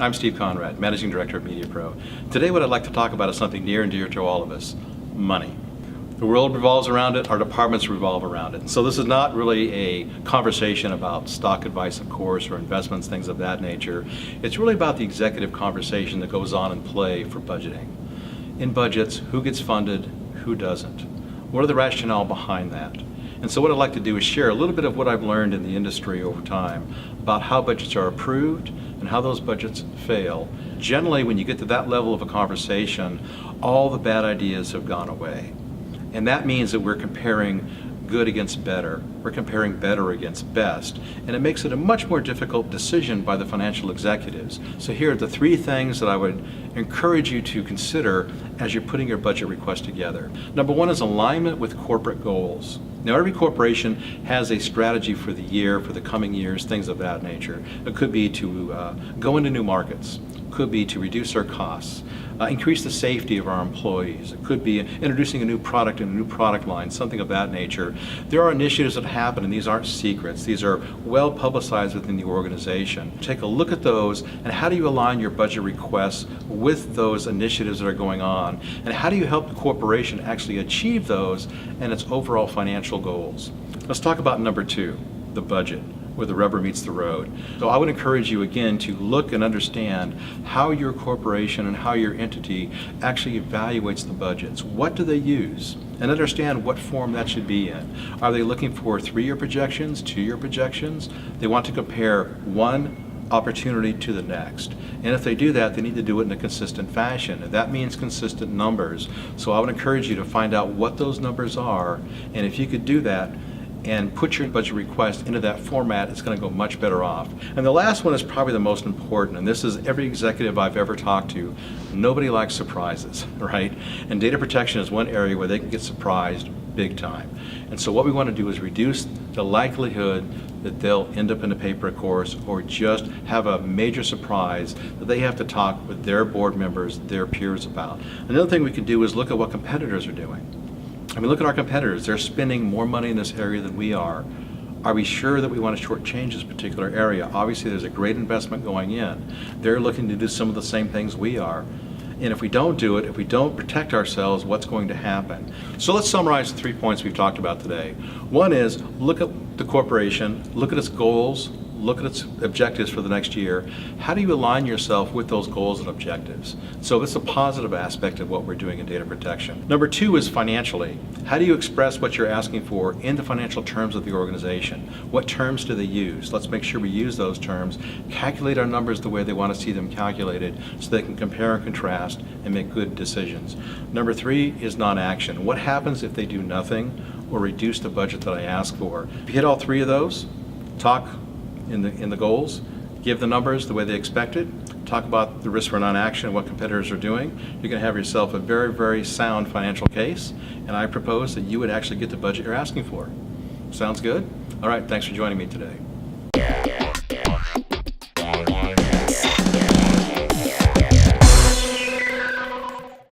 I'm Steve Conrad, Managing Director of MediaPro. Today what I'd like to talk about is something near and dear to all of us, money. The world revolves around it, our departments revolve around it. And so this is not really a conversation about stock advice, of course, or investments, things of that nature. It's really about the executive conversation that goes on in play for budgeting. In budgets, who gets funded, who doesn't? What are the rationale behind that? And so what I'd like to do is share a little bit of what I've learned in the industry over time about how budgets are approved and how those budgets fail. Generally, when you get to that level of a conversation, all the bad ideas have gone away. And that means that we're comparing good against better. We're comparing better against best. And it makes it a much more difficult decision by the financial executives. So here are the three things that I would encourage you to consider as you're putting your budget request together. Number one is alignment with corporate goals. Now, every corporation has a strategy for the year, for the coming years, things of that nature. It could be to go into new markets. It could be to reduce our costs, increase the safety of our employees. It could be introducing a new product and a new product line, something of that nature. There are initiatives that happen, and these aren't secrets. These are well publicized within the organization. Take a look at those, and how do you align your budget requests with those initiatives that are going on? And how do you help the corporation actually achieve those and its overall financial goals? Let's talk about number two, the budget, where the rubber meets the road. So I would encourage you again to look and understand how your corporation and how your entity actually evaluates the budgets. What do they use? And understand what form that should be in. Are they looking for 3-year projections, 2-year projections? They want to compare one opportunity to the next. And if they do that, they need to do it in a consistent fashion. And that means consistent numbers. So I would encourage you to find out what those numbers are, and if you could do that and put your budget request into that format, it's going to go much better off. And the last one is probably the most important, and this is every executive I've ever talked to. Nobody likes surprises, right? And data protection is one area where they can get surprised big time. And so what we want to do is reduce the likelihood that they'll end up in a paper course or just have a major surprise that they have to talk with their board members, their peers about. Another thing we can do is look at what competitors are doing. I mean, look at our competitors. They're spending more money in this area than we are. Are we sure that we want to shortchange this particular area? Obviously, there's a great investment going in. They're looking to do some of the same things we are. And if we don't do it, if we don't protect ourselves, what's going to happen? So let's summarize the 3 points we've talked about today. One is look at the corporation, look at its goals, look at its objectives for the next year. How do you align yourself with those goals and objectives? So it's a positive aspect of what we're doing in data protection. Number two is financially. How do you express what you're asking for in the financial terms of the organization? What terms do they use? Let's make sure we use those terms, calculate our numbers the way they want to see them calculated so they can compare and contrast and make good decisions. Number three is non-action. What happens if they do nothing or reduce the budget that I ask for? If you hit all three of those, talk in the goals, give the numbers the way they expected, talk about the risk for non-action and what competitors are doing, you're going to have yourself a very, very sound financial case, and I propose that you would actually get the budget you're asking for. Sounds good? All right, thanks for joining me today.